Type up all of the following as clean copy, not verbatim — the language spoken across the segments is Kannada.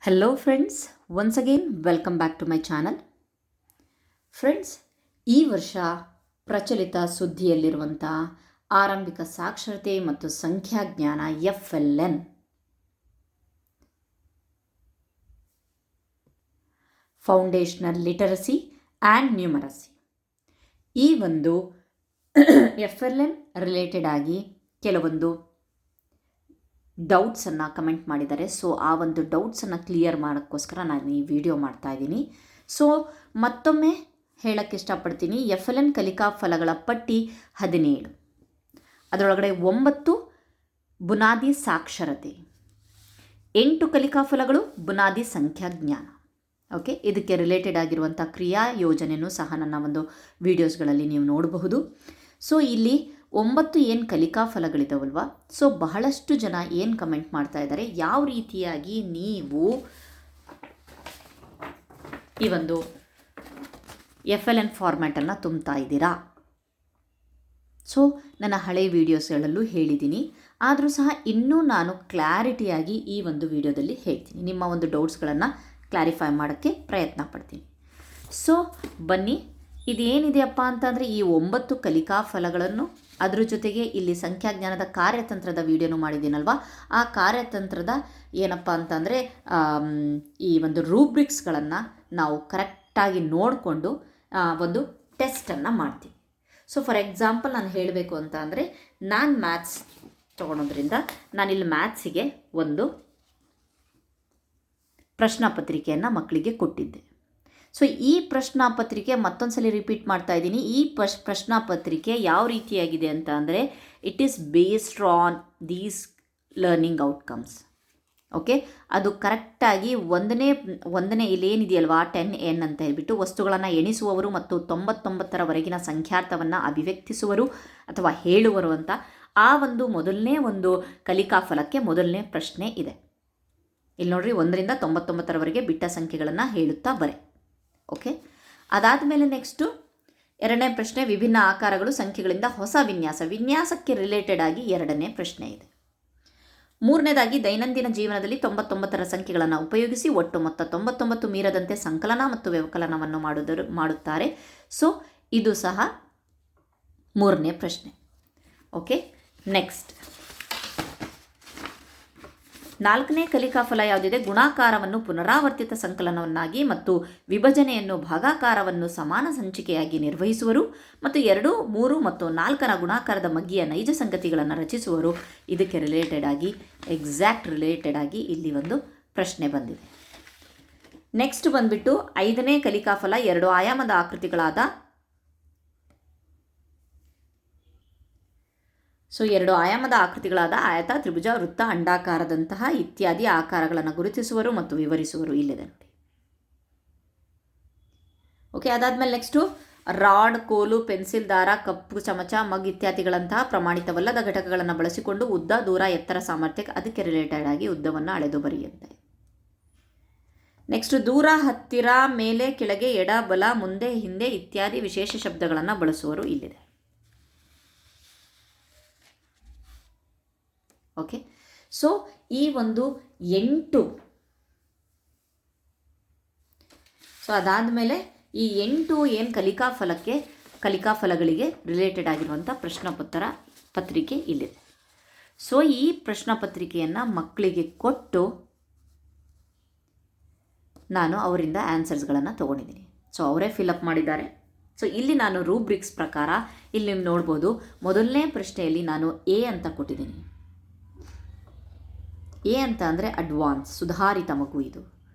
Hello friends, once again welcome back to my channel. Friends, ಈ ವರ್ಷ ಪ್ರಚಲಿತ ಸುದ್ದಿಯಲ್ಲಿರುವಂಥ ಆರಂಭಿಕ ಸಾಕ್ಷರತೆ ಮತ್ತು ಸಂಖ್ಯಾಜ್ಞಾನ FLN foundational literacy and numeracy. ಈ ಒಂದು FLN ರಿಲೇಟೆಡ್ ಆಗಿ ಕೆಲವೊಂದು ಡೌಟ್ಸನ್ನು ಕಮೆಂಟ್ ಮಾಡಿದ್ದಾರೆ. ಸೊ ಆ ಒಂದು ಡೌಟ್ಸನ್ನು ಕ್ಲಿಯರ್ ಮಾಡೋಕ್ಕೋಸ್ಕರ ನಾನು ಈ ವಿಡಿಯೋ ಮಾಡ್ತಾ ಇದ್ದೀನಿ. ಸೊ ಮತ್ತೊಮ್ಮೆ ಹೇಳಕ್ಕೆ ಇಷ್ಟಪಡ್ತೀನಿ, FLN ಕಲಿಕಾ ಫಲಗಳ ಪಟ್ಟಿ 17, ಅದರೊಳಗಡೆ 9 ಬುನಾದಿ ಸಾಕ್ಷರತೆ, 8 ಕಲಿಕಾ ಫಲಗಳು ಬುನಾದಿ ಸಂಖ್ಯಾಜ್ಞಾನ. ಓಕೆ, ಇದಕ್ಕೆ ರಿಲೇಟೆಡ್ ಆಗಿರುವಂಥ ಕ್ರಿಯಾ ಯೋಜನೆಯೂ ಸಹ ನನ್ನ ಒಂದು ವಿಡಿಯೋಸ್ಗಳಲ್ಲಿ ನೀವು ನೋಡಬಹುದು. ಸೊ ಇಲ್ಲಿ 9 ಏನು ಕಲಿಕಾ ಫಲಗಳಿದಾವಲ್ವ, ಸೊ ಬಹಳಷ್ಟು ಜನ ಏನು ಕಮೆಂಟ್ ಮಾಡ್ತಾ ಇದ್ದಾರೆ, ಯಾವ ರೀತಿಯಾಗಿ ನೀವು ಈ ಒಂದು FLN ಫಾರ್ಮ್ಯಾಟನ್ನು ತುಂಬ್ತಾ ಇದ್ದೀರಾ. ಸೊ ನನ್ನ ಹಳೆ ವೀಡಿಯೋಸ್ಗಳಲ್ಲೂ ಹೇಳಿದ್ದೀನಿ, ಆದರೂ ಸಹ ಇನ್ನೂ ನಾನು ಕ್ಲಾರಿಟಿಯಾಗಿ ಈ ಒಂದು ವಿಡಿಯೋದಲ್ಲಿ ಹೇಳ್ತೀನಿ. ನಿಮ್ಮ ಒಂದು ಡೌಟ್ಸ್ಗಳನ್ನು ಕ್ಲಾರಿಫೈ ಮಾಡೋಕ್ಕೆ ಪ್ರಯತ್ನ ಪಡ್ತೀನಿ. ಸೊ ಬನ್ನಿ, ಇದೇನಿದೆಯಪ್ಪ ಅಂತಂದರೆ ಈ 9 ಕಲಿಕಾ ಫಲಗಳನ್ನು, ಅದ್ರ ಜೊತೆಗೆ ಇಲ್ಲಿ ಸಂಖ್ಯಾಜ್ಞಾನದ ಕಾರ್ಯತಂತ್ರದ ವಿಡಿಯೋನು ಮಾಡಿದ್ದೀನಲ್ವ, ಆ ಕಾರ್ಯತಂತ್ರದ ಏನಪ್ಪ ಅಂತಂದರೆ ಈ ಒಂದು ರೂಬ್ರಿಕ್ಸ್ಗಳನ್ನು ನಾವು ಕರೆಕ್ಟಾಗಿ ನೋಡಿಕೊಂಡು ಒಂದು ಟೆಸ್ಟನ್ನು ಮಾಡ್ತೀವಿ. ಸೊ ಫಾರ್ ಎಕ್ಸಾಂಪಲ್ ನಾನು ಹೇಳಬೇಕು ಅಂತ ಅಂದರೆ, ನಾನು ಮ್ಯಾಥ್ಸ್ ತೊಗೊಳೋದ್ರಿಂದ ನಾನಿಲ್ಲಿ ಮ್ಯಾಥ್ಸಿಗೆ ಒಂದು ಪ್ರಶ್ನಾ ಪತ್ರಿಕೆಯನ್ನು ಮಕ್ಕಳಿಗೆ ಕೊಟ್ಟಿದ್ದೆ. ಸೊ ಈ ಪ್ರಶ್ನಾ ಪತ್ರಿಕೆ ಮತ್ತೊಂದು ಸಲ ರಿಪೀಟ್ ಮಾಡ್ತಾ ಇದ್ದೀನಿ. ಈ ಪ್ರಶ್ನಾ ಪತ್ರಿಕೆ ಯಾವ ರೀತಿಯಾಗಿದೆ ಅಂತ ಅಂದರೆ, it is based on these learning outcomes. Okay, ಅದು ಕರೆಕ್ಟಾಗಿ ಒಂದನೇ ಇಲ್ಲೇನಿದೆಯಲ್ವಾ 10N ಅಂತ ಹೇಳ್ಬಿಟ್ಟು, ವಸ್ತುಗಳನ್ನು ಎಣಿಸುವವರು ಮತ್ತು 99ರವರೆಗಿನ ಸಂಖ್ಯಾರ್ಥವನ್ನು ಅಭಿವ್ಯಕ್ತಿಸುವರು ಅಥವಾ ಹೇಳುವರು ಅಂತ ಆ ಒಂದು ಮೊದಲನೇ ಒಂದು ಕಲಿಕಾ ಫಲಕ್ಕೆ ಮೊದಲನೇ ಪ್ರಶ್ನೆ ಇದೆ. ಇಲ್ಲಿ ನೋಡ್ರಿ, 1ರಿಂದ 99ರವರೆಗೆ ಬಿಟ್ಟ ಸಂಖ್ಯೆಗಳನ್ನು ಹೇಳುತ್ತಾ ಬರೆ. ಓಕೆ, ಅದಾದಮೇಲೆ ನೆಕ್ಸ್ಟು 2ನೇ ಪ್ರಶ್ನೆ, ವಿಭಿನ್ನ ಆಕಾರಗಳು ಸಂಖ್ಯೆಗಳಿಂದ ಹೊಸ ವಿನ್ಯಾಸಕ್ಕೆ ರಿಲೇಟೆಡ್ ಆಗಿ 2ನೇ ಪ್ರಶ್ನೆ ಇದೆ. 3ನೇದಾಗಿ ದೈನಂದಿನ ಜೀವನದಲ್ಲಿ 99ರ ಸಂಖ್ಯೆಗಳನ್ನು ಉಪಯೋಗಿಸಿ ಒಟ್ಟು ಮೊತ್ತ 99 ಮೀರದಂತೆ ಸಂಕಲನ ಮತ್ತು ವ್ಯವಕಲನವನ್ನು ಮಾಡುತ್ತಾರೆ. ಸೊ ಇದು ಸಹ 3ನೇ ಪ್ರಶ್ನೆ. ಓಕೆ, ನೆಕ್ಸ್ಟ್ 4ನೇ ಕಲಿಕಾ ಫಲ ಯಾವುದಿದೆ, ಗುಣಾಕಾರವನ್ನು ಪುನರಾವರ್ತಿತ ಸಂಕಲನವನ್ನಾಗಿ ಮತ್ತು ವಿಭಜನೆಯನ್ನು ಭಾಗಾಕಾರವನ್ನು ಸಮಾನ ಸಂಚಿಕೆಯಾಗಿ ನಿರ್ವಹಿಸುವರು ಮತ್ತು 2, 3 ಮತ್ತು 4ರ ಗುಣಾಕಾರದ ಮಗ್ಗಿಯ ನೈಜ ಸಂಗತಿಗಳನ್ನು ರಚಿಸುವರು. ಇದಕ್ಕೆ ರಿಲೇಟೆಡ್ ಆಗಿ ಎಕ್ಸಾಕ್ಟ್ ರಿಲೇಟೆಡ್ ಆಗಿ ಇಲ್ಲಿ ಒಂದು ಪ್ರಶ್ನೆ ಬಂದಿದೆ. ನೆಕ್ಸ್ಟ್ ಬಂದ್ಬಿಟ್ಟು 5ನೇ ಕಲಿಕಾ ಫಲ 2 ಆಯಾಮದ ಆಕೃತಿಗಳಾದ, ಸೊ 2 ಆಯಾಮದ ಆಕೃತಿಗಳಾದ ಆಯತ, ತ್ರಿಭುಜ, ವೃತ್ತ, ಅಂಡಾಕಾರದಂತಹ ಇತ್ಯಾದಿ ಆಕಾರಗಳನ್ನು ಗುರುತಿಸುವರು ಮತ್ತು ವಿವರಿಸುವರು. ಇಲ್ಲಿದೆ ನೋಡಿ. ಓಕೆ, ಅದಾದಮೇಲೆ ನೆಕ್ಸ್ಟು ರಾಡ್, ಕೋಲು, ಪೆನ್ಸಿಲ್, ದಾರ, ಕಪ್ಪು ಚಮಚ, ಮಗ್ ಇತ್ಯಾದಿಗಳಂತಹ ಪ್ರಮಾಣಿತವಲ್ಲದ ಘಟಕಗಳನ್ನು ಬಳಸಿಕೊಂಡು ಉದ್ದ, ದೂರ, ಎತ್ತರ, ಸಾಮರ್ಥ್ಯ, ಅದಕ್ಕೆ ರಿಲೇಟೆಡ್ ಆಗಿ ಉದ್ದವನ್ನು ಅಳೆದು ಬರೆಯುತ್ತೆ. ನೆಕ್ಸ್ಟ್ ದೂರ, ಹತ್ತಿರ, ಮೇಲೆ, ಕೆಳಗೆ, ಎಡ, ಬಲ, ಮುಂದೆ, ಹಿಂದೆ ಇತ್ಯಾದಿ ವಿಶೇಷ ಶಬ್ದಗಳನ್ನು ಬಳಸುವರು. ಇಲ್ಲಿದೆ. ಓಕೆ, ಸೊ ಈ ಒಂದು 8, ಸೊ ಅದಾದಮೇಲೆ ಈ 8 ಏನು ಕಲಿಕಾ ಫಲಗಳಿಗೆ ರಿಲೇಟೆಡ್ ಆಗಿರುವಂಥ ಪತ್ರಿಕೆ ಇಲ್ಲಿದೆ. ಸೊ ಈ ಪ್ರಶ್ನಾ ಪತ್ರಿಕೆಯನ್ನು ಮಕ್ಕಳಿಗೆ ಕೊಟ್ಟು ನಾನು ಅವರಿಂದ ಆನ್ಸರ್ಸ್ಗಳನ್ನು ತೊಗೊಂಡಿದ್ದೀನಿ. ಸೊ ಅವರೇ ಫಿಲಪ್ ಮಾಡಿದ್ದಾರೆ. ಸೊ ಇಲ್ಲಿ ನಾನು ರೂಬ್ರಿಕ್ಸ್ ಪ್ರಕಾರ ಇಲ್ಲಿ ನೀವು ನೋಡ್ಬೋದು, ಮೊದಲನೇ ಪ್ರಶ್ನೆಯಲ್ಲಿ ನಾನು A ಅಂತ ಕೊಟ್ಟಿದ್ದೀನಿ. A ಅಂತ ಅಂದರೆ ಅಡ್ವಾನ್ಸ್, ಸುಧಾರಿತ ಮಗು ಇದು.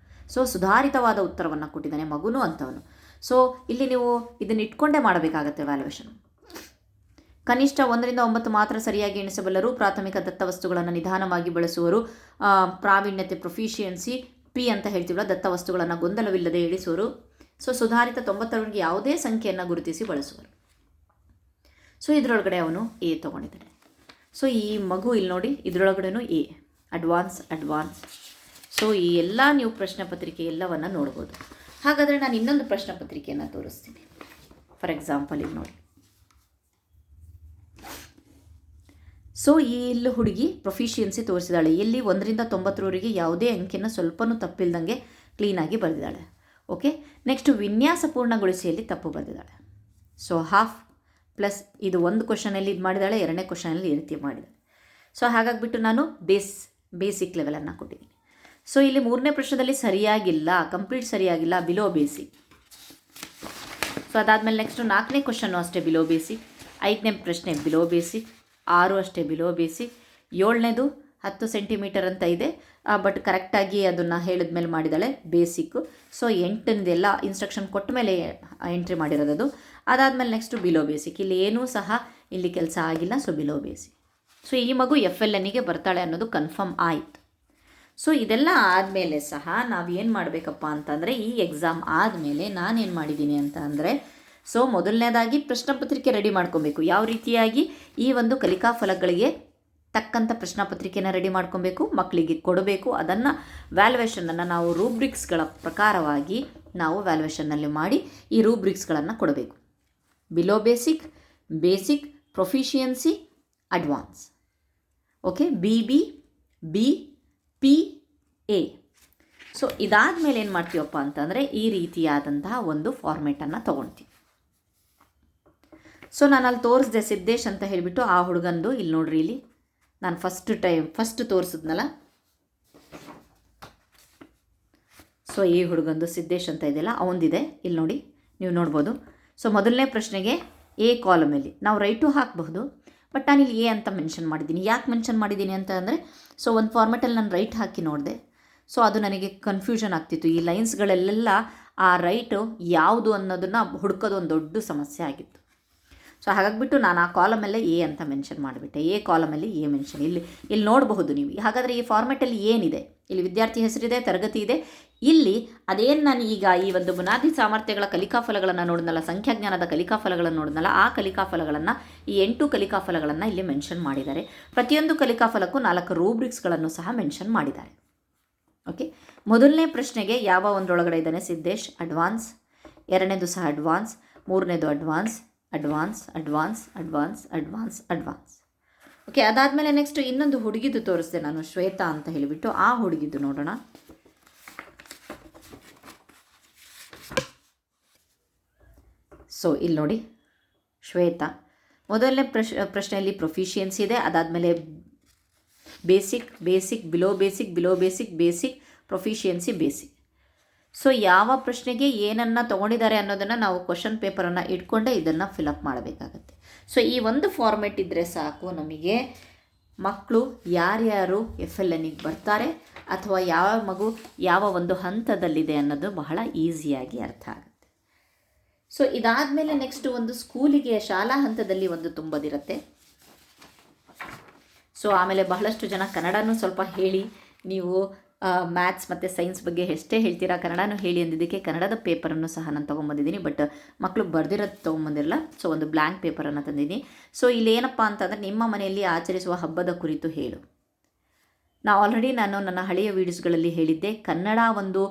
ಸೊ ಸುಧಾರಿತವಾದ ಉತ್ತರವನ್ನು ಕೊಟ್ಟಿದ್ದಾನೆ ಮಗುನು ಅಂತವನು. ಸೊ ಇಲ್ಲಿ ನೀವು ಇದನ್ನು ಇಟ್ಕೊಂಡೇ ಮಾಡಬೇಕಾಗತ್ತೆ ವ್ಯಾಲ್ಯೂಯೇಷನ್. ಕನಿಷ್ಠ 1ರಿಂದ 9 ಮಾತ್ರ ಸರಿಯಾಗಿ ಎಣಿಸಬಲ್ಲರು, ಪ್ರಾಥಮಿಕ ದತ್ತವಸ್ತುಗಳನ್ನು ನಿಧಾನವಾಗಿ ಬಳಸುವರು, ಪ್ರಾವೀಣ್ಯತೆ ಪ್ರೊಫಿಷಿಯನ್ಸಿ P ಅಂತ ಹೇಳ್ತೀವಲ್ಲ, ದತ್ತವಸ್ತುಗಳನ್ನು ಗೊಂದಲವಿಲ್ಲದೆ ಇಳಿಸುವರು. ಸೊ ಸುಧಾರಿತ 90ರವರೆಗೆ ಯಾವುದೇ ಸಂಖ್ಯೆಯನ್ನು ಗುರುತಿಸಿ ಬಳಸುವರು. ಸೊ ಇದರೊಳಗಡೆ ಅವನು A ತೊಗೊಂಡಿದ್ದಾನೆ. ಸೊ ಈ ಮಗು ಇಲ್ಲಿ ನೋಡಿ, ಇದರೊಳಗಡೆನೂ A, ಅಡ್ವಾನ್ಸ್. ಸೊ ಈ ಎಲ್ಲ ನೀವು ಪ್ರಶ್ನೆ ಪತ್ರಿಕೆ ಎಲ್ಲವನ್ನು ನೋಡ್ಬೋದು. ಹಾಗಾದರೆ ನಾನು ಇನ್ನೊಂದು ಪ್ರಶ್ನೆ ಪತ್ರಿಕೆಯನ್ನು ತೋರಿಸ್ತೀನಿ. ಫಾರ್ ಎಕ್ಸಾಂಪಲ್ ಇಲ್ಲಿ ನೋಡಿ. ಸೊ ಈ ಇಲ್ಲಿ ಹುಡುಗಿ ಪ್ರೊಫಿಷಿಯನ್ಸಿ ತೋರಿಸಿದಾಳೆ. ಇಲ್ಲಿ 1ರಿಂದ 90ರವರೆಗೆ ಯಾವುದೇ ಅಂಕೆನ ಸ್ವಲ್ಪನೂ ತಪ್ಪಿಲ್ದಂಗೆ ಕ್ಲೀನಾಗಿ ಬರೆದಿದ್ದಾಳೆ. ಓಕೆ, ನೆಕ್ಸ್ಟು ವಿನ್ಯಾಸ ಪೂರ್ಣಗೊಳಿಸಿಯಲ್ಲಿ ತಪ್ಪು ಬರೆದಿದ್ದಾಳೆ. ಸೊ ಹಾಫ್ ಪ್ಲಸ್ ಇದು ಒಂದು ಕ್ವಶನಲ್ಲಿ ಇದು ಮಾಡಿದ್ದಾಳೆ, ಎರಡನೇ ಕ್ವಶನಲ್ಲಿ ಈ ರೀತಿ ಮಾಡಿದ್ದಾಳೆ. ಸೊ ಹಾಗಾಗಿಬಿಟ್ಟು ನಾನು ಬೇಸಿಕ್ ಲೆವೆಲನ್ನು ಕೊಟ್ಟಿದ್ದೀನಿ. ಸೊ ಇಲ್ಲಿ 3ನೇ ಪ್ರಶ್ನೆಯಲ್ಲಿ ಸರಿಯಾಗಿಲ್ಲ, ಕಂಪ್ಲೀಟ್ ಸರಿಯಾಗಿಲ್ಲ, ಬಿಲೋ ಬೇಸಿಕ್. ಸೊ ಅದಾದಮೇಲೆ ನೆಕ್ಸ್ಟು 4ನೇ ಕ್ವಶನ್ನು ಅಷ್ಟೇ ಬಿಲೋ ಬೇಸಿಕ್, 5ನೇ ಪ್ರಶ್ನೆ ಬಿಲೋ ಬೇಸಿಕ್, 6 ಅಷ್ಟೇ ಬಿಲೋ ಬೇಸಿಕ್, 7ನೇದು 10 ಸೆಂಟಿಮೀಟರ್ ಅಂತ ಇದೆ, ಬಟ್ ಕರೆಕ್ಟಾಗಿ ಅದನ್ನು ಹೇಳಿದ್ಮೇಲೆ ಮಾಡಿದ್ದಾಳೆ ಬೇಸಿಕ್ಕು. ಸೊ 8ನೆಲ್ಲ ಇನ್ಸ್ಟ್ರಕ್ಷನ್ ಕೊಟ್ಟ ಮೇಲೆ ಎಂಟ್ರಿ ಮಾಡಿರೋದು. ಅದಾದಮೇಲೆ ನೆಕ್ಸ್ಟು ಬಿಲೋ ಬೇಸಿಕ್, ಇಲ್ಲಿ ಏನೂ ಸಹ ಇಲ್ಲಿ ಕೆಲಸ ಆಗಿಲ್ಲ. So below basic. ಸೊ ಈ ಮಗು FLNಗೆ ಬರ್ತಾಳೆ ಅನ್ನೋದು ಕನ್ಫರ್ಮ್ ಆಯಿತು. ಸೊ ಇದೆಲ್ಲ ಆದಮೇಲೆ ಸಹ ನಾವೇನು ಮಾಡಬೇಕಪ್ಪ ಅಂತಂದರೆ, ಈ ಎಕ್ಸಾಮ್ ಆದಮೇಲೆ ನಾನೇನು ಮಾಡಿದ್ದೀನಿ ಅಂತ ಅಂದರೆ, ಸೊ ಮೊದಲನೇದಾಗಿ ಪ್ರಶ್ನೆ ಪತ್ರಿಕೆ ರೆಡಿ ಮಾಡ್ಕೊಬೇಕು. ಯಾವ ರೀತಿಯಾಗಿ ಈ ಒಂದು ಕಲಿಕಾ ಫಲಗಳಿಗೆ ತಕ್ಕಂಥ ಪ್ರಶ್ನೆ ಪತ್ರಿಕೆನ ರೆಡಿ ಮಾಡ್ಕೊಬೇಕು, ಮಕ್ಕಳಿಗೆ ಕೊಡಬೇಕು. ಅದನ್ನು ವ್ಯಾಲ್ಯುವೇಷನನ್ನು ನಾವು ರೂಬ್ರಿಕ್ಸ್ಗಳ ಪ್ರಕಾರವಾಗಿ ನಾವು ವ್ಯಾಲ್ಯುವೇಷನ್ನಲ್ಲಿ ಮಾಡಿ ಈ ರೂಬ್ರಿಕ್ಸ್ಗಳನ್ನು ಕೊಡಬೇಕು. Below basic, basic, proficiency, advance. Okay, BB, B, P, A. So ಇದಾದ ಮೇಲೆ ಏನು ಮಾಡ್ತೀವಪ್ಪ ಅಂತಂದರೆ, ಈ ರೀತಿಯಾದಂತಹ ಒಂದು ಫಾರ್ಮೇಟನ್ನು ತೊಗೊಳ್ತೀವಿ. ಸೊ ನಾನು ಅಲ್ಲಿ ತೋರಿಸಿದೆ ಸಿದ್ದೇಶ್ ಅಂತ ಹೇಳಿಬಿಟ್ಟು ಆ ಹುಡುಗಂದು. ಇಲ್ಲಿ ನೋಡ್ರಿ, ಇಲ್ಲಿ ನಾನು ಫಸ್ಟ್ ತೋರಿಸಿದ್ನಲ್ಲ, ಸೊ ಈ ಹುಡುಗಂದು ಸಿದ್ದೇಶ್ ಅಂತ ಇದೆಯಲ್ಲ ಅವನದಿದೆ, ಇಲ್ಲಿ ನೋಡಿ ನೀವು ನೋಡ್ಬೋದು. ಸೊ ಮೊದಲನೇ ಪ್ರಶ್ನೆಗೆ A ಕಾಲಮಲ್ಲಿ ನಾವು ರೈಟು ಹಾಕಬಹುದು, ಬಟ್ ನಾನಿಲ್ಲಿ A ಅಂತ ಮೆನ್ಷನ್ ಮಾಡಿದ್ದೀನಿ. ಯಾಕೆ ಮೆನ್ಷನ್ ಮಾಡಿದ್ದೀನಿ ಅಂತ ಅಂದರೆ, ಸೊ ಒಂದು ಫಾರ್ಮೆಟಲ್ಲಿ ನಾನು ರೈಟ್ ಹಾಕಿ ನೋಡಿದೆ. ಸೊ ಅದು ನನಗೆ ಕನ್ಫ್ಯೂಷನ್ ಆಗ್ತಿತ್ತು. ಈ ಲೈನ್ಸ್ಗಳಲ್ಲೆಲ್ಲ ಆ ರೈಟು ಯಾವುದು ಅನ್ನೋದನ್ನು ಹುಡುಕೋದು ಒಂದು ದೊಡ್ಡ ಸಮಸ್ಯೆ ಆಗಿತ್ತು. ಸೊ ಹಾಗಾಗಿಬಿಟ್ಟು ನಾನು ಆ ಕಾಲಮಲ್ಲೇ A ಅಂತ ಮೆನ್ಷನ್ ಮಾಡಿಬಿಟ್ಟೆ. A ಕಾಲಮಲ್ಲಿ A ಮೆನ್ಷನ್ ಇಲ್ಲಿ ನೋಡಬಹುದು ನೀವು. ಹಾಗಾದರೆ ಈ ಫಾರ್ಮೆಟಲ್ಲಿ ಏನಿದೆ, ಇಲ್ಲಿ ವಿದ್ಯಾರ್ಥಿ ಹೆಸರಿದೆ, ತರಗತಿ ಇದೆ. ಇಲ್ಲಿ ಅದೇನು ನಾನು ಈಗ ಈ ಒಂದು ಬುನಾದಿ ಸಾಮರ್ಥ್ಯಗಳ ಕಲಿಕಾಫಲಗಳನ್ನು ನೋಡಿದ್ನಲ್ಲ, ಸಂಖ್ಯಾಜ್ಞಾನದ ಕಲಿಕಾಫಲಗಳನ್ನು ನೋಡಿದ್ನಲ್ಲ, ಆ ಕಲಿಕಾಫಲಗಳನ್ನು, ಈ 8 ಕಲಿಕಾಫಲಗಳನ್ನು ಇಲ್ಲಿ ಮೆನ್ಷನ್ ಮಾಡಿದ್ದಾರೆ. ಪ್ರತಿಯೊಂದು ಕಲಿಕಾಫಲಕ್ಕೂ 4 ರೂಬ್ರಿಕ್ಸ್ಗಳನ್ನು ಸಹ ಮೆನ್ಷನ್ ಮಾಡಿದ್ದಾರೆ. ಓಕೆ, ಮೊದಲನೇ ಪ್ರಶ್ನೆಗೆ ಯಾವ ಒಂದರೊಳಗಡೆ ಇದ್ದಾನೆ ಸಿದ್ದೇಶ್, ಅಡ್ವಾನ್ಸ್. ಎರಡನೇದು ಸಹ ಅಡ್ವಾನ್ಸ್. ಮೂರನೇದು advance, advance, advance, advance, advance, advance. Okay, ಅದಾದಮೇಲೆ ನೆಕ್ಸ್ಟ್ ಇನ್ನೊಂದು ಹುಡುಗಿದು ತೋರಿಸಿದೆ ನಾನು, ಶ್ವೇತಾ ಅಂತ ಹೇಳಿಬಿಟ್ಟು. ಆ ಹುಡುಗಿದ್ದು ನೋಡೋಣ. ಸೊ ಇಲ್ಲಿ ನೋಡಿ, ಶ್ವೇತಾ ಮೊದಲನೇ ಪ್ರಶ್ನೆಯಲ್ಲಿ ಪ್ರೊಫಿಷಿಯನ್ಸಿ ಇದೆ. ಅದಾದಮೇಲೆ basic, basic, below basic, below basic, basic, proficiency, basic. So ಯಾವ ಪ್ರಶ್ನೆಗೆ ಏನನ್ನು ತೊಗೊಂಡಿದ್ದಾರೆ ಅನ್ನೋದನ್ನು ನಾವು ಕ್ವಶನ್ ಪೇಪರನ್ನು ಇಟ್ಕೊಂಡೇ ಇದನ್ನು ಫಿಲಪ್ ಮಾಡಬೇಕಾಗತ್ತೆ. ಸೊ ಈ ಒಂದು ಫಾರ್ಮೆಟ್ ಇದ್ದರೆ ಸಾಕು ನಮಗೆ, ಮಕ್ಕಳು ಯಾರ್ಯಾರು FLNಗೆ ಬರ್ತಾರೆ ಅಥವಾ ಯಾವ ಮಗು ಯಾವ ಒಂದು ಹಂತದಲ್ಲಿದೆ ಅನ್ನೋದು ಬಹಳ ಈಸಿಯಾಗಿ ಅರ್ಥ ಆಗುತ್ತೆ. ಸೊ ಇದಾದಮೇಲೆ ನೆಕ್ಸ್ಟ್ ಒಂದು ಸ್ಕೂಲಿಗೆ ಶಾಲಾ ಹಂತದಲ್ಲಿ ಒಂದು ತುಂಬೋದಿರುತ್ತೆ. ಸೊ ಆಮೇಲೆ ಬಹಳಷ್ಟು ಜನ ಕನ್ನಡನೂ ಸ್ವಲ್ಪ ಹೇಳಿ, ನೀವು ಮ್ಯಾಥ್ಸ್ ಮತ್ತು ಸೈನ್ಸ್ ಬಗ್ಗೆ ಎಷ್ಟೇ ಹೇಳ್ತೀರಾ ಕನ್ನಡನೂ ಹೇಳಿ ಅಂದಿದ್ದಕ್ಕೆ ಕನ್ನಡದ ಪೇಪರನ್ನು ಸಹ ನಾನು ತೊಗೊಂಬಂದಿದ್ದೀನಿ. ಬಟ್ ಮಕ್ಕಳು ಬರ್ದಿರೋದು ತೊಗೊಂಬಂದಿರಲ್ಲ. ಸೊ ಒಂದು ಬ್ಲ್ಯಾಂಕ್ ಪೇಪರನ್ನು ತಂದಿದ್ದೀನಿ. ಸೊ ಇಲ್ಲೇನಪ್ಪ ಅಂತಂದರೆ, ನಿಮ್ಮ ಮನೆಯಲ್ಲಿ ಆಚರಿಸುವ ಹಬ್ಬದ ಕುರಿತು ಹೇಳು. ನಾನು ನನ್ನ ಹಳೆಯ ವೀಡಿಯೋಸ್ಗಳಲ್ಲಿ ಹೇಳಿದ್ದೆ, ಕನ್ನಡ ಒಂದು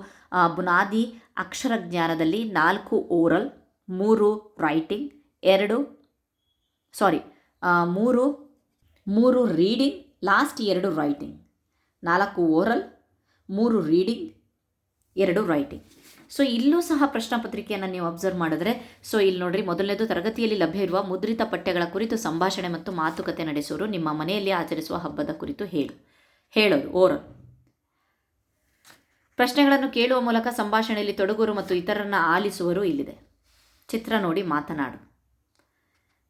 ಬುನಾದಿ ಅಕ್ಷರ ಜ್ಞಾನದಲ್ಲಿ 4 oral, 3 writing, 3 reading, last 2 writing. 4 oral, 3 reading, 2 writing. So ಇಲ್ಲೂ ಸಹ ಪ್ರಶ್ನೆ ಪತ್ರಿಕೆಯನ್ನು ನೀವು ಅಬ್ಸರ್ವ್ ಮಾಡಿದ್ರೆ, ಸೊ ಇಲ್ಲಿ ನೋಡ್ರಿ, ಮೊದಲನೇದು ತರಗತಿಯಲ್ಲಿ ಲಭ್ಯವಿರುವ ಮುದ್ರಿತ ಪಠ್ಯಗಳ ಕುರಿತು ಸಂಭಾಷಣೆ ಮತ್ತು ಮಾತುಕತೆ ನಡೆಸುವರು. ನಿಮ್ಮ ಮನೆಯಲ್ಲಿ ಆಚರಿಸುವ ಹಬ್ಬದ ಕುರಿತು ಹೇಳೋದು ಓರಲ್. ಪ್ರಶ್ನೆಗಳನ್ನು ಕೇಳುವ ಮೂಲಕ ಸಂಭಾಷಣೆಯಲ್ಲಿ ತೊಡಗುವರು ಮತ್ತು ಇತರರನ್ನು ಆಲಿಸುವರು ಇಲ್ಲಿದೆ. ಚಿತ್ರ ನೋಡಿ ಮಾತನಾಡು.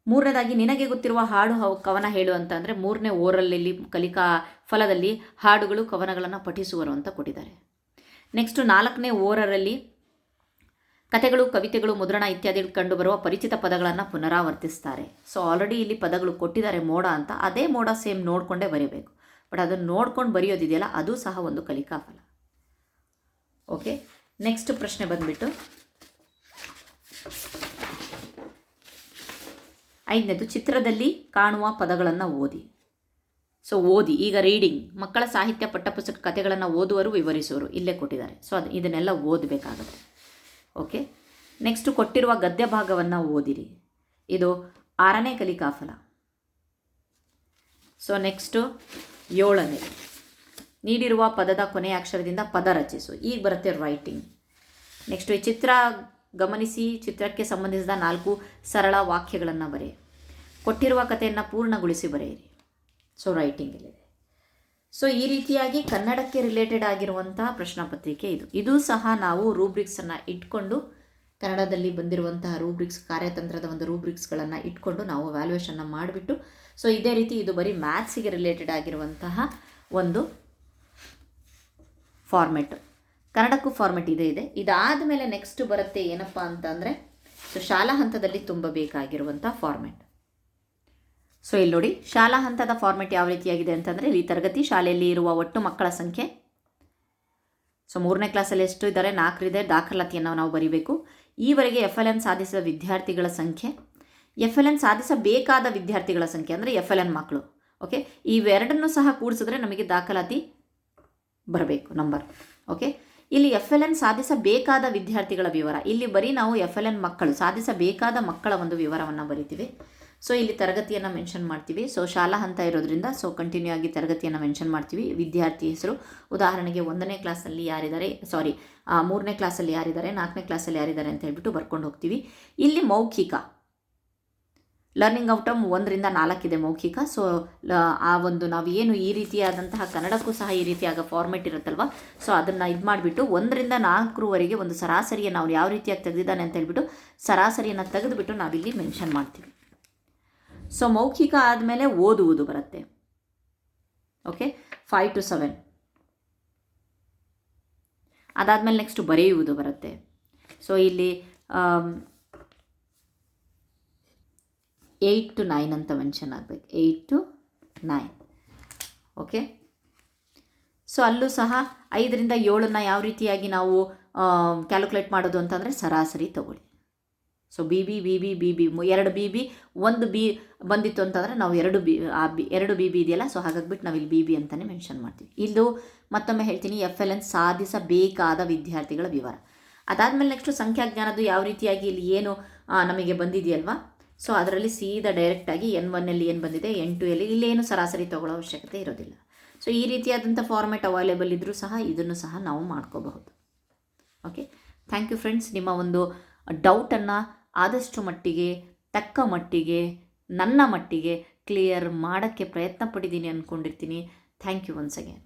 ಮೂರನೇದಾಗಿ ನಿನಗೆ ಗೊತ್ತಿರುವ ಹಾಡು ಕವನ ಹೇಳು ಅಂತ ಅಂದರೆ, 3ನೇ ಓರಲಲ್ಲಿ ಕಲಿಕಾ ಫಲದಲ್ಲಿ ಹಾಡುಗಳು ಕವನಗಳನ್ನು ಪಠಿಸುವರು ಅಂತ ಕೊಟ್ಟಿದ್ದಾರೆ. ನೆಕ್ಸ್ಟು 4ನೇ ಓರರಲ್ಲಿ ಕಥೆಗಳು, ಕವಿತೆಗಳು, ಮುದ್ರಣ ಇತ್ಯಾದಿಗಳು ಕಂಡುಬರುವ ಪರಿಚಿತ ಪದಗಳನ್ನು ಪುನರಾವರ್ತಿಸ್ತಾರೆ. ಸೊ ಆಲ್ರೆಡಿ ಇಲ್ಲಿ ಪದಗಳು ಕೊಟ್ಟಿದ್ದಾರೆ, ಮೋಡ ಅಂತ. ಅದೇ ಮೋಡ ಸೇಮ್ ನೋಡಿಕೊಂಡೇ ಬರೀಬೇಕು. ಬಟ್ ಅದನ್ನು ನೋಡ್ಕೊಂಡು ಬರೆಯೋದಿದೆಯಲ್ಲ, ಅದು ಸಹ ಒಂದು ಕಲಿಕಾ ಫಲ. ಓಕೆ, ನೆಕ್ಸ್ಟ್ ಪ್ರಶ್ನೆ ಬಂದುಬಿಟ್ಟು 5ನೇದು ಚಿತ್ರದಲ್ಲಿ ಕಾಣುವ ಪದಗಳನ್ನು ಓದಿ. ಸೊ ಈಗ ರೀಡಿಂಗ್, ಮಕ್ಕಳ ಸಾಹಿತ್ಯ ಪಠ್ಯಪುಸ್ತಕ ಕಥೆಗಳನ್ನು ಓದುವರು, ವಿವರಿಸುವರು ಇಲ್ಲೇ ಕೊಟ್ಟಿದ್ದಾರೆ. ಸೊ ಇದನ್ನೆಲ್ಲ ಓದಬೇಕಾಗುತ್ತೆ. ಓಕೆ, ನೆಕ್ಸ್ಟು ಕೊಟ್ಟಿರುವ ಗದ್ಯ ಭಾಗವನ್ನು ಓದಿರಿ. ಇದು 6ನೇ ಕಲಿಕಾ ಫಲ. ಸೊ ನೆಕ್ಸ್ಟು 7ನೇ, ನೀಡಿರುವ ಪದದ ಕೊನೆಯ ಅಕ್ಷರದಿಂದ ಪದ ರಚಿಸು. ಈಗ ಬರುತ್ತೆ ರೈಟಿಂಗ್. ನೆಕ್ಸ್ಟು ಈ ಚಿತ್ರ ಗಮನಿಸಿ, ಚಿತ್ರಕ್ಕೆ ಸಂಬಂಧಿಸಿದ 4 ಸರಳ ವಾಕ್ಯಗಳನ್ನು ಬರೆಯಿರಿ. ಕೊಟ್ಟಿರುವ ಕಥೆಯನ್ನು ಪೂರ್ಣಗೊಳಿಸಿ ಬರೆಯಿರಿ. ಸೊ ರೈಟಿಂಗ್ ಇಲ್ಲಿದೆ. ಸೊ ಈ ರೀತಿಯಾಗಿ ಕನ್ನಡಕ್ಕೆ ರಿಲೇಟೆಡ್ ಆಗಿರುವಂತಹ ಪ್ರಶ್ನಾಪತ್ರಿಕೆ ಇದು ಸಹ ನಾವು ರೂಬ್ರಿಕ್ಸನ್ನು ಇಟ್ಕೊಂಡು, ಕನ್ನಡದಲ್ಲಿ ಬಂದಿರುವಂತಹ ರೂಬ್ರಿಕ್ಸ್, ಕಾರ್ಯತಂತ್ರದ ಒಂದು ರೂಬ್ರಿಕ್ಸ್ಗಳನ್ನು ಇಟ್ಕೊಂಡು ನಾವು ವ್ಯಾಲ್ಯೂಯೇಷನ್ನ ಮಾಡಿಬಿಟ್ಟು, ಸೊ ಇದೇ ರೀತಿ ಇದು ಬರೀ ಮ್ಯಾಥ್ಸಿಗೆ ರಿಲೇಟೆಡ್ ಆಗಿರುವಂತಹ ಒಂದು ಫಾರ್ಮೆಟ್. ಕನ್ನಡಕ್ಕೂ ಫಾರ್ಮೆಟ್ ಇದೆ. ಇದಾದ ಮೇಲೆ ನೆಕ್ಸ್ಟ್ ಬರುತ್ತೆ ಏನಪ್ಪ ಅಂತಂದರೆ, ಸೊ ಶಾಲಾ ಹಂತದಲ್ಲಿ ತುಂಬಬೇಕಾಗಿರುವಂಥ ಫಾರ್ಮೆಟ್. ಸೊ ಇಲ್ಲಿ ನೋಡಿ, ಶಾಲಾ ಹಂತದ ಫಾರ್ಮೆಟ್ ಯಾವ ರೀತಿಯಾಗಿದೆ ಅಂತಂದರೆ, ಇಲ್ಲಿ ತರಗತಿ ಶಾಲೆಯಲ್ಲಿ ಇರುವ ಒಟ್ಟು ಮಕ್ಕಳ ಸಂಖ್ಯೆ. ಸೊ 3ನೇ ಕ್ಲಾಸಲ್ಲಿ ಎಷ್ಟು ಇದ್ದಾರೆ? 4 ಇದೆ. ದಾಖಲಾತಿಯನ್ನು ನಾವು ಬರೀಬೇಕು. ಈವರೆಗೆ FLN ಸಾಧಿಸಿದ ವಿದ್ಯಾರ್ಥಿಗಳ ಸಂಖ್ಯೆ, FLN ಸಾಧಿಸಬೇಕಾದ ವಿದ್ಯಾರ್ಥಿಗಳ ಸಂಖ್ಯೆ ಅಂದರೆ FLN ಮಕ್ಕಳು. ಓಕೆ, ಇವೆರಡನ್ನೂ ಸಹ ಕೂಡಿಸಿದ್ರೆ ನಮಗೆ ದಾಖಲಾತಿ ಬರಬೇಕು ನಂಬರ್. ಓಕೆ, ಇಲ್ಲಿ FLN ಸಾಧಿಸಬೇಕಾದ ವಿದ್ಯಾರ್ಥಿಗಳ ವಿವರ, ಇಲ್ಲಿ ಬರೀ ನಾವು FLN ಮಕ್ಕಳು, ಸಾಧಿಸಬೇಕಾದ ಮಕ್ಕಳ ಒಂದು ವಿವರವನ್ನು ಬರಿತೀವಿ. ಸೊ ಇಲ್ಲಿ ತರಗತಿಯನ್ನು ಮೆನ್ಷನ್ ಮಾಡ್ತೀವಿ. ಸೊ ಶಾಲಾ ಹಂತ ಇರೋದ್ರಿಂದ ಸೊ ಕಂಟಿನ್ಯೂ ಆಗಿ ತರಗತಿಯನ್ನು ಮೆನ್ಷನ್ ಮಾಡ್ತೀವಿ. ವಿದ್ಯಾರ್ಥಿ ಹೆಸರು, ಉದಾಹರಣೆಗೆ 1ನೇ ಕ್ಲಾಸಲ್ಲಿ ಯಾರಿದ್ದಾರೆ, 3ನೇ ಕ್ಲಾಸಲ್ಲಿ ಯಾರಿದ್ದಾರೆ, 4ನೇ ಕ್ಲಾಸಲ್ಲಿ ಯಾರಿದ್ದಾರೆ ಅಂತ ಹೇಳ್ಬಿಟ್ಟು ಬರ್ಕೊಂಡು ಹೋಗ್ತೀವಿ. ಇಲ್ಲಿ ಮೌಖಿಕ ಲರ್ನಿಂಗ್ ಔಟ್ಕಮ್ 1ರಿಂದ 4 ಇದೆ ಮೌಖಿಕ. ಸೊ ಆ ಒಂದು ನಾವು ಏನು ಈ ರೀತಿಯಾದಂತಹ ಕನ್ನಡಕ್ಕೂ ಸಹ ಈ ರೀತಿಯಾದ ಫಾರ್ಮೆಟ್ ಇರುತ್ತಲ್ವ, ಸೊ ಅದನ್ನು ಇದು ಮಾಡಿಬಿಟ್ಟು 1ರಿಂದ 4ರವರೆಗೆ ಒಂದು ಸರಾಸರಿಯನ್ನು ನಾವು ಯಾವ ರೀತಿಯಾಗಿ ತೆಗೆದಿದ್ದಾನೆ ಅಂತ ಹೇಳ್ಬಿಟ್ಟು ಸರಾಸರಿಯನ್ನು ತೆಗೆದುಬಿಟ್ಟು ನಾವಿಲ್ಲಿ ಮೆನ್ಷನ್ ಮಾಡ್ತೀವಿ. ಸೊ ಮೌಖಿಕ ಆದಮೇಲೆ ಓದುವುದು ಬರುತ್ತೆ. Okay, 5 to 7. ಅದಾದಮೇಲೆ ನೆಕ್ಸ್ಟ್ ಬರೆಯುವುದು ಬರುತ್ತೆ. ಸೊ ಇಲ್ಲಿ 8 to 9 ಅಂತ ಮೆನ್ಷನ್ ಆಗಬೇಕು. 8 to 9. ಓಕೆ, ಸೊ ಅಲ್ಲೂ ಸಹ 5ರಿಂದ 7 ಯಾವ ರೀತಿಯಾಗಿ ನಾವು ಕ್ಯಾಲ್ಕುಲೇಟ್ ಮಾಡೋದು ಅಂತಂದರೆ ಸರಾಸರಿ ತಗೊಳ್ಳಿ. ಸೊ BB 2 BB 1 B ಬಂದಿತ್ತು ಅಂತಂದರೆ ನಾವು 2 BB ಇದೆಯಲ್ಲ, ಸೊ ಹಾಗಾಗ್ಬಿಟ್ಟು ನಾವು ಇಲ್ಲಿ BB ಅಂತಲೇ ಮೆನ್ಷನ್ ಮಾಡ್ತೀವಿ. ಇಲ್ಲೂ ಮತ್ತೊಮ್ಮೆ ಹೇಳ್ತೀನಿ, FLN ಸಾಧಿಸಬೇಕಾದ ವಿದ್ಯಾರ್ಥಿಗಳ ವಿವರ. ಅದಾದಮೇಲೆ ನೆಕ್ಸ್ಟು ಸಂಖ್ಯಾಜ್ಞಾನದ್ದು ಯಾವ ರೀತಿಯಾಗಿ ಇಲ್ಲಿ ಏನು ನಮಗೆ ಬಂದಿದೆಯಲ್ವಾ, ಸೊ ಅದರಲ್ಲಿ ಸೀದಾ ಡೈರೆಕ್ಟಾಗಿ N1ಅಲ್ಲಿ ಏನು ಬಂದಿದೆ, N2ಅಲ್ಲಿ ಇಲ್ಲೇನು ಸರಾಸರಿ ತಗೊಳ್ಳೋ ಅವಶ್ಯಕತೆ ಇರೋದಿಲ್ಲ. ಸೊ ಈ ರೀತಿಯಾದಂಥ ಫಾರ್ಮೆಟ್ ಅವೈಲೇಬಲ್ ಇದ್ದರೂ ಸಹ ಇದನ್ನು ಸಹ ನಾವು ಮಾಡ್ಕೋಬಹುದು. Okay, thank you friends. ನಿಮ್ಮ ಒಂದು ಡೌಟನ್ನು ಆದಷ್ಟು ಮಟ್ಟಿಗೆ, ತಕ್ಕ ಮಟ್ಟಿಗೆ, ನನ್ನ ಮಟ್ಟಿಗೆ ಕ್ಲಿಯರ್ ಮಾಡೋಕ್ಕೆ ಪ್ರಯತ್ನ ಪಟ್ಟಿದ್ದೀನಿ ಅಂದ್ಕೊಂಡಿರ್ತೀನಿ. Thank you once again.